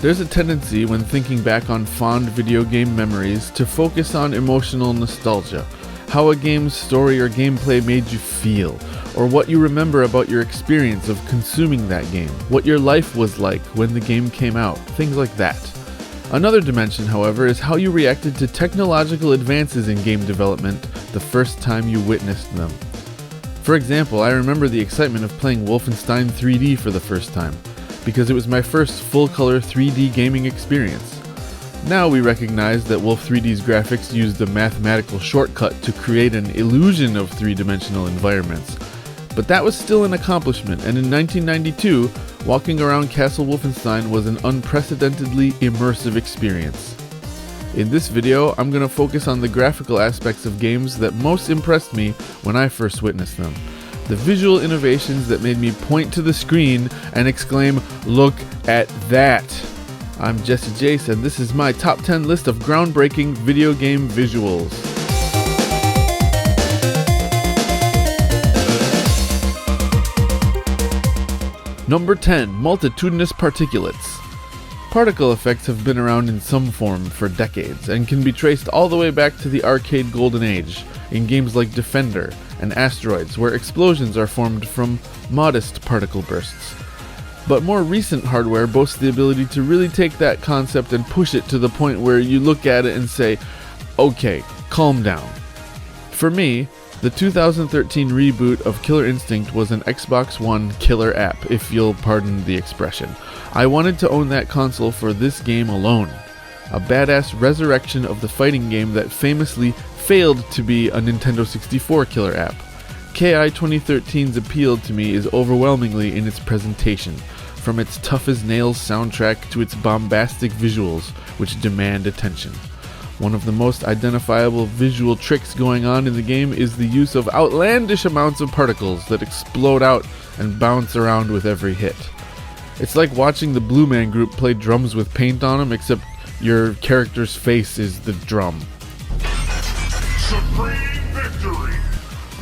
There's a tendency when thinking back on fond video game memories to focus on emotional nostalgia, how a game's story or gameplay made you feel, or what you remember about your experience of consuming that game, what your life was like when the game came out, things like that. Another dimension, however, is how you reacted to technological advances in game development the first time you witnessed them. For example, I remember the excitement of playing Wolfenstein 3D for the first time, because it was my first full-color 3D gaming experience. Now we recognize that Wolf 3D's graphics used a mathematical shortcut to create an illusion of three-dimensional environments. But that was still an accomplishment, and in 1992, walking around Castle Wolfenstein was an unprecedentedly immersive experience. In this video, I'm going to focus on the graphical aspects of games that most impressed me when I first witnessed them. The visual innovations that made me point to the screen and exclaim, "Look at that!" I'm Jesse Jace, and this is my top 10 list of groundbreaking video game visuals. Number 10. Multitudinous particulates. Particle effects have been around in some form for decades, and can be traced all the way back to the arcade golden age, in games like Defender and Asteroids, where explosions are formed from modest particle bursts. But more recent hardware boasts the ability to really take that concept and push it to the point where you look at it and say, okay, calm down. For me, the 2013 reboot of Killer Instinct was an Xbox One killer app, if you'll pardon the expression. I wanted to own that console for this game alone. A badass resurrection of the fighting game that famously failed to be a Nintendo 64 killer app. KI 2013's appeal to me is overwhelmingly in its presentation, from its tough-as-nails soundtrack to its bombastic visuals, which demand attention. One of the most identifiable visual tricks going on in the game is the use of outlandish amounts of particles that explode out and bounce around with every hit. It's like watching the Blue Man Group play drums with paint on them, except your character's face is the drum. Supreme victory!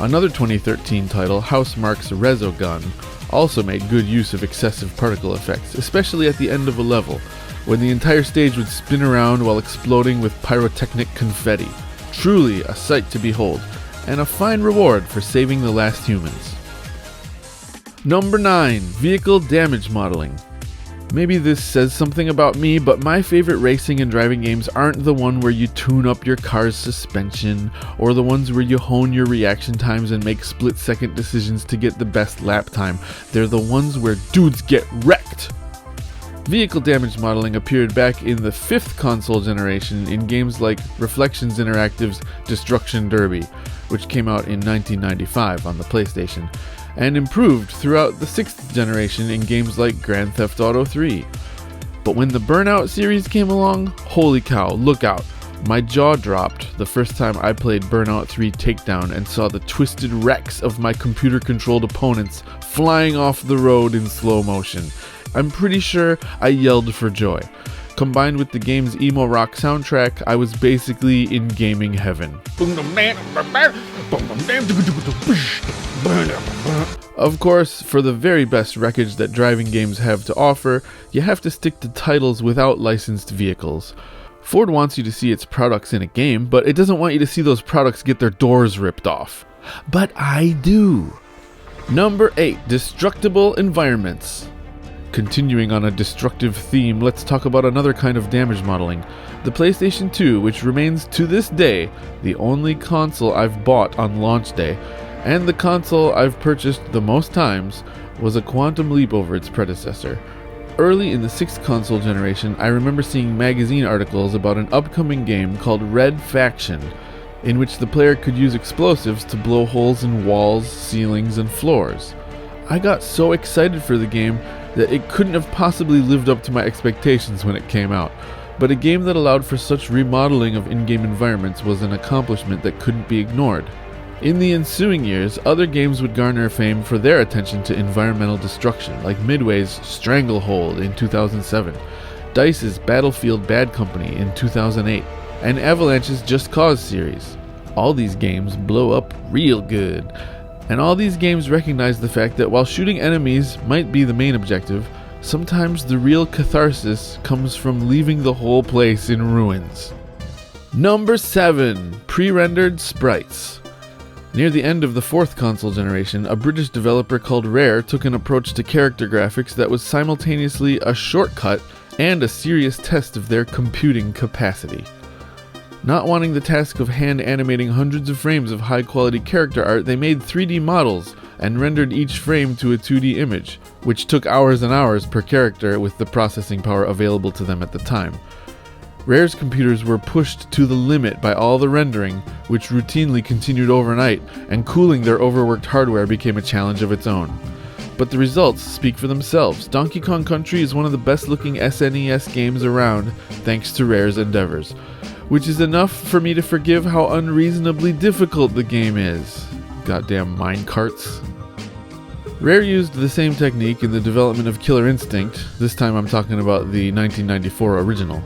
Another 2013 title, Housemarque's Resogun, also made good use of excessive particle effects, especially at the end of a level, when the entire stage would spin around while exploding with pyrotechnic confetti. Truly a sight to behold, and a fine reward for saving the last humans. Number 9. Vehicle damage modeling. Maybe this says something about me, but my favorite racing and driving games aren't the one where you tune up your car's suspension, or the ones where you hone your reaction times and make split-second decisions to get the best lap time. They're the ones where dudes get wrecked. Vehicle damage modeling appeared back in the 5th console generation in games like Reflections Interactive's Destruction Derby, which came out in 1995 on the PlayStation, and improved throughout the 6th generation in games like Grand Theft Auto 3. But when the Burnout series came along, holy cow, look out. My jaw dropped the first time I played Burnout 3 Takedown and saw the twisted wrecks of my computer-controlled opponents flying off the road in slow motion. I'm pretty sure I yelled for joy. Combined with the game's emo rock soundtrack, I was basically in gaming heaven. Of course, for the very best wreckage that driving games have to offer, you have to stick to titles without licensed vehicles. Ford wants you to see its products in a game, but it doesn't want you to see those products get their doors ripped off. But I do. Number 8. Destructible Environments. Continuing on a destructive theme, let's talk about another kind of damage modeling. The PlayStation 2, which remains to this day the only console I've bought on launch day, and the console I've purchased the most times, was a quantum leap over its predecessor. Early in the 6th console generation, I remember seeing magazine articles about an upcoming game called Red Faction, in which the player could use explosives to blow holes in walls, ceilings, and floors. I got so excited for the game that it couldn't have possibly lived up to my expectations when it came out, but a game that allowed for such remodeling of in-game environments was an accomplishment that couldn't be ignored. In the ensuing years, other games would garner fame for their attention to environmental destruction, like Midway's Stranglehold in 2007, DICE's Battlefield Bad Company in 2008, and Avalanche's Just Cause series. All these games blow up real good. And all these games recognize the fact that while shooting enemies might be the main objective, Sometimes the real catharsis comes from leaving the whole place in ruins. Number 7. Pre-rendered sprites. Near the end of the 4th console generation, a British developer called Rare took an approach to character graphics that was simultaneously a shortcut and a serious test of their computing capacity. Not wanting the task of hand animating hundreds of frames of high-quality character art, they made 3D models and rendered each frame to a 2D image, which took hours and hours per character with the processing power available to them at the time. Rare's computers were pushed to the limit by all the rendering, which routinely continued overnight, and cooling their overworked hardware became a challenge of its own. But the results speak for themselves. Donkey Kong Country is one of the best-looking SNES games around, thanks to Rare's endeavors, which is enough for me to forgive how unreasonably difficult the game is. Goddamn minecarts. Rare used the same technique in the development of Killer Instinct. This time I'm talking about the 1994 original.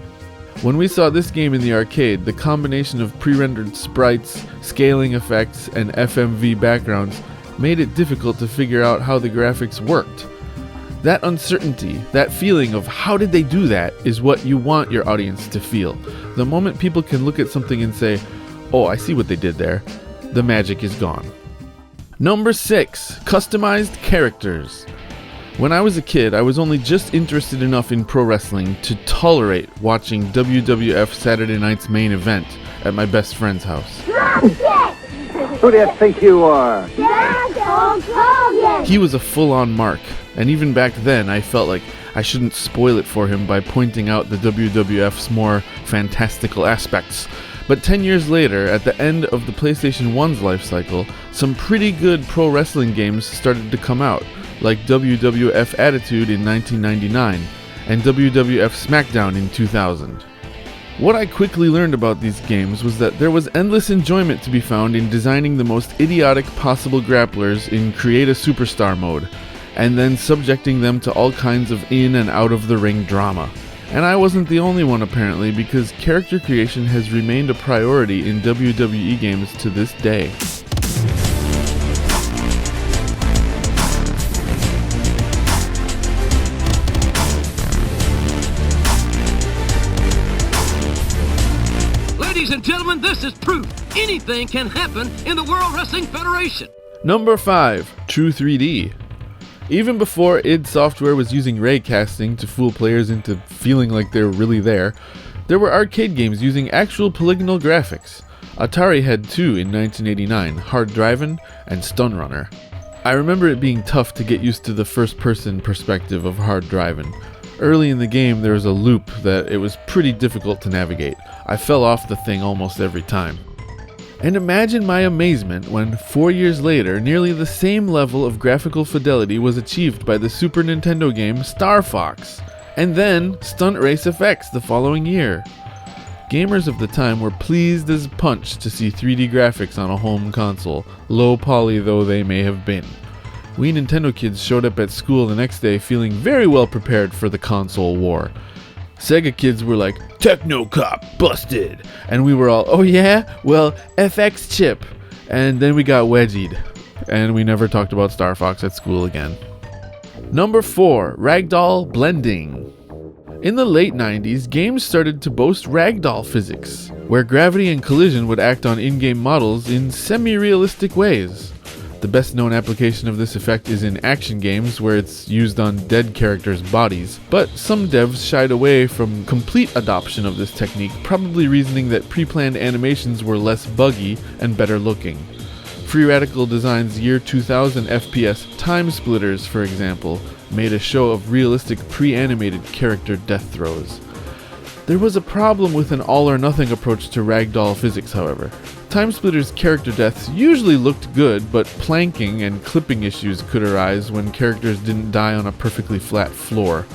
When we saw this game in the arcade, the combination of pre-rendered sprites, scaling effects, and FMV backgrounds made it difficult to figure out how the graphics worked. That uncertainty, that feeling of how did they do that, is what you want your audience to feel. The moment people can look at something and say, oh, I see what they did there, the magic is gone. Number 6. Customized Characters. When I was a kid, I was only just interested enough in pro wrestling to tolerate watching WWF Saturday Night's Main Event at my best friend's house. Who do you think you are? He was a full-on mark, and even back then I felt like I shouldn't spoil it for him by pointing out the WWF's more fantastical aspects. But 10 years later, at the end of the PlayStation 1's life cycle, some pretty good pro wrestling games started to come out, like WWF Attitude in 1999 and WWF SmackDown in 2000. What I quickly learned about these games was that there was endless enjoyment to be found in designing the most idiotic possible grapplers in Create a Superstar mode, and then subjecting them to all kinds of in and out of the ring drama. And I wasn't the only one apparently, because character creation has remained a priority in WWE games to this day. Ladies and gentlemen, this is proof anything can happen in the World Wrestling Federation. Number 5. True 3D. Even before id Software was using ray casting to fool players into feeling like they were really there were arcade games using actual polygonal graphics. Atari had two in 1989, Hard Drivin' and Stun Runner. I remember it being tough to get used to the first-person perspective of Hard Drivin'. Early in the game there was a loop that it was pretty difficult to navigate. I fell off the thing almost every time. And imagine my amazement when, 4 years later, nearly the same level of graphical fidelity was achieved by the Super Nintendo game Star Fox, and then Stunt Race FX the following year. Gamers of the time were pleased as punch to see 3D graphics on a home console, low poly though they may have been. We Nintendo kids showed up at school the next day feeling very well prepared for the console war. Sega kids were like, Techno Cop, busted! And we were all, oh yeah? Well, FX chip. And then we got wedgied. And we never talked about Star Fox at school again. Number 4. Ragdoll Blending. In the late 90s, games started to boast ragdoll physics, where gravity and collision would act on in-game models in semi-realistic ways. The best known application of this effect is in action games where it's used on dead characters' bodies, but some devs shied away from complete adoption of this technique, probably reasoning that pre-planned animations were less buggy and better looking. Free Radical Design's year 2000 FPS Time Splitters, for example, made a show of realistic pre-animated character death throes. There was a problem with an all-or-nothing approach to ragdoll physics, however. Time Splitter's character deaths usually looked good, but planking and clipping issues could arise when characters didn't die on a perfectly flat floor.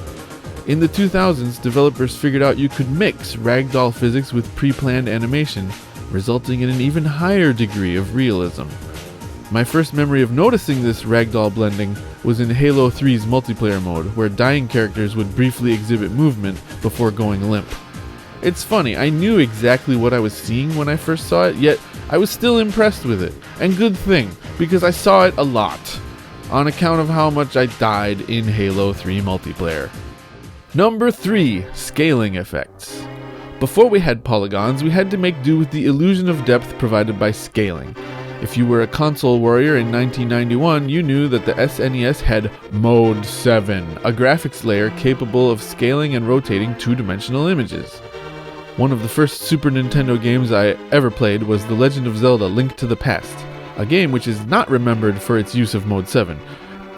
In the 2000s, developers figured out you could mix ragdoll physics with pre-planned animation, resulting in an even higher degree of realism. My first memory of noticing this ragdoll blending was in Halo 3's multiplayer mode, where dying characters would briefly exhibit movement before going limp. It's funny, I knew exactly what I was seeing when I first saw it, yet I was still impressed with it. And good thing, because I saw it a lot. on account of how much I died in Halo 3 multiplayer. Number 3, scaling effects. Before we had polygons, we had to make do with the illusion of depth provided by scaling. If you were a console warrior in 1991, you knew that the SNES had Mode 7, a graphics layer capable of scaling and rotating two-dimensional images. One of the first Super Nintendo games I ever played was The Legend of Zelda: Link to the Past, a game which is not remembered for its use of Mode 7.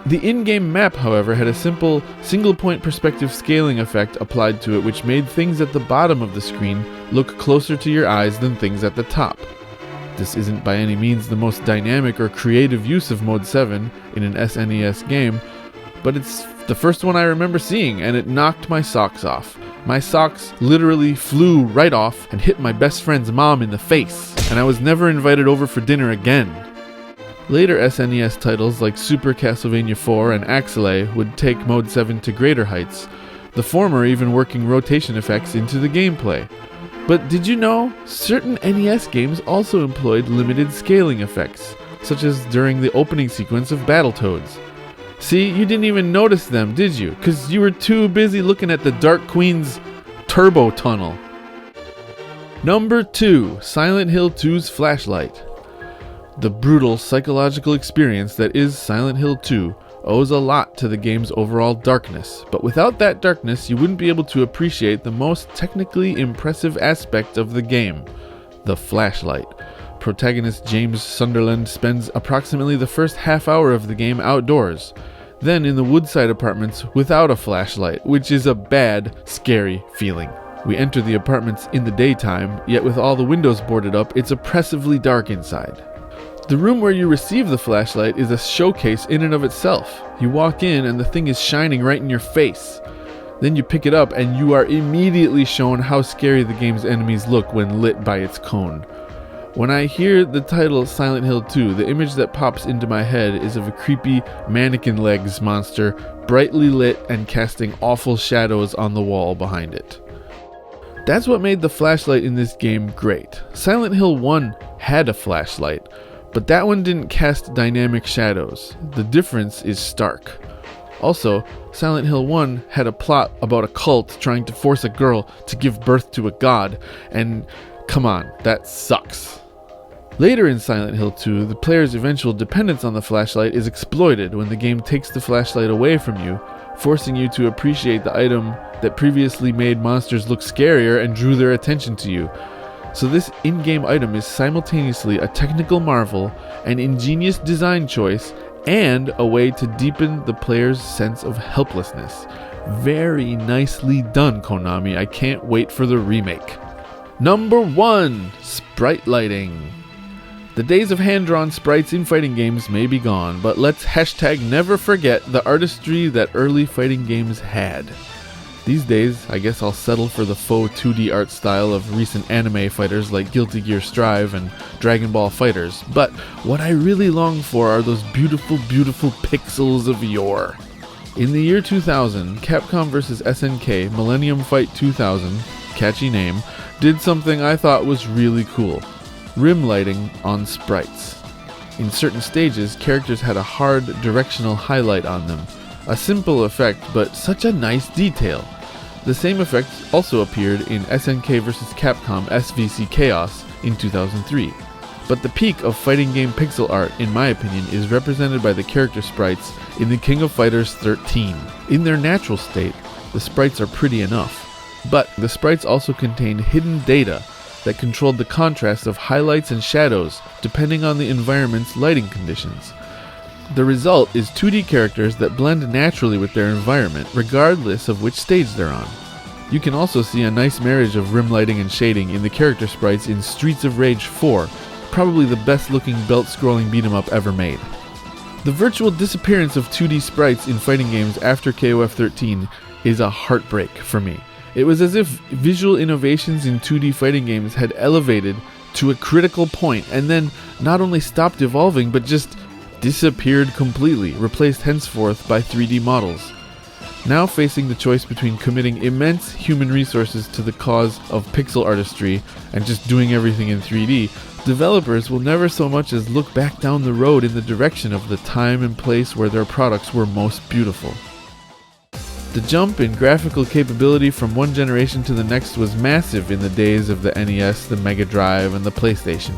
The in-game map, however, had a simple, single-point perspective scaling effect applied to it which made things at the bottom of the screen look closer to your eyes than things at the top. This isn't by any means the most dynamic or creative use of Mode 7 in an SNES game, but it's the first one I remember seeing, and it knocked my socks off. My socks literally flew right off and hit my best friend's mom in the face, and I was never invited over for dinner again. Later SNES titles like Super Castlevania 4 and Axelay would take Mode 7 to greater heights, the former even working rotation effects into the gameplay. But did you know, certain NES games also employed limited scaling effects, such as during the opening sequence of Battletoads. See, you didn't even notice them, did you? Because you were too busy looking at the Dark Queen's turbo tunnel. Number 2, Silent Hill 2's flashlight. The brutal psychological experience that is Silent Hill 2 owes a lot to the game's overall darkness, but without that darkness you wouldn't be able to appreciate the most technically impressive aspect of the game, the flashlight. Protagonist James Sunderland spends approximately the first half hour of the game outdoors, then in the Woodside apartments without a flashlight, which is a bad, scary feeling. We enter the apartments in the daytime, yet with all the windows boarded up, it's oppressively dark inside. The room where you receive the flashlight is a showcase in and of itself. You walk in and the thing is shining right in your face. Then you pick it up and you are immediately shown how scary the game's enemies look when lit by its cone. When I hear the title Silent Hill 2, the image that pops into my head is of a creepy mannequin legs monster, brightly lit and casting awful shadows on the wall behind it. That's what made the flashlight in this game great. Silent Hill 1 had a flashlight, but that one didn't cast dynamic shadows. The difference is stark. Also, Silent Hill 1 had a plot about a cult trying to force a girl to give birth to a god, and come on, that sucks. Later in Silent Hill 2, the player's eventual dependence on the flashlight is exploited when the game takes the flashlight away from you, forcing you to appreciate the item that previously made monsters look scarier and drew their attention to you. So this in-game item is simultaneously a technical marvel, an ingenious design choice, and a way to deepen the player's sense of helplessness. Very nicely done, Konami. I can't wait for the remake. Number 1, Sprite Lighting. The days of hand-drawn sprites in fighting games may be gone, but let's never forget the artistry that early fighting games had. These days, I guess I'll settle for the faux 2D art style of recent anime fighters like Guilty Gear Strive and Dragon Ball FighterZ, but what I really long for are those beautiful, beautiful pixels of yore. In the year 2000, Capcom vs. SNK Millennium Fight 2000, catchy name, did something I thought was really cool: rim lighting on sprites. In certain stages, characters had a hard directional highlight on them. A simple effect, but such a nice detail. The same effect also appeared in SNK vs. Capcom SVC Chaos in 2003. But the peak of fighting game pixel art, in my opinion, is represented by the character sprites in the King of Fighters 13. In their natural state, the sprites are pretty enough, but the sprites also contain hidden data that controlled the contrast of highlights and shadows depending on the environment's lighting conditions. The result is 2D characters that blend naturally with their environment, regardless of which stage they're on. You can also see a nice marriage of rim lighting and shading in the character sprites in Streets of Rage 4, probably the best looking belt-scrolling beat-em-up ever made. The virtual disappearance of 2D sprites in fighting games after KOF 13 is a heartbreak for me. It was as if visual innovations in 2D fighting games had elevated to a critical point and then not only stopped evolving but just disappeared completely, replaced henceforth by 3D models. Now facing the choice between committing immense human resources to the cause of pixel artistry and just doing everything in 3D, Developers will never so much as look back down the road in the direction of the time and place where their products were most beautiful. The jump in graphical capability from one generation to the next was massive in the days of the NES, the Mega Drive, and the PlayStation.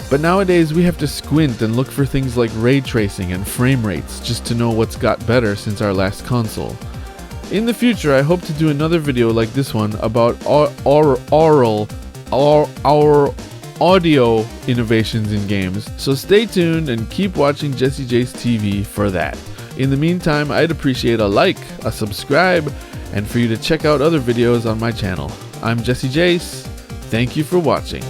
But nowadays we have to squint and look for things like ray tracing and frame rates just to know what's got better since our last console. In the future, I hope to do another video like this one about our audio innovations in games, so stay tuned and keep watching Jesse Jace TV for that. In the meantime, I'd appreciate a like, a subscribe, and for you to check out other videos on my channel. I'm Jesse Jace. Thank you for watching.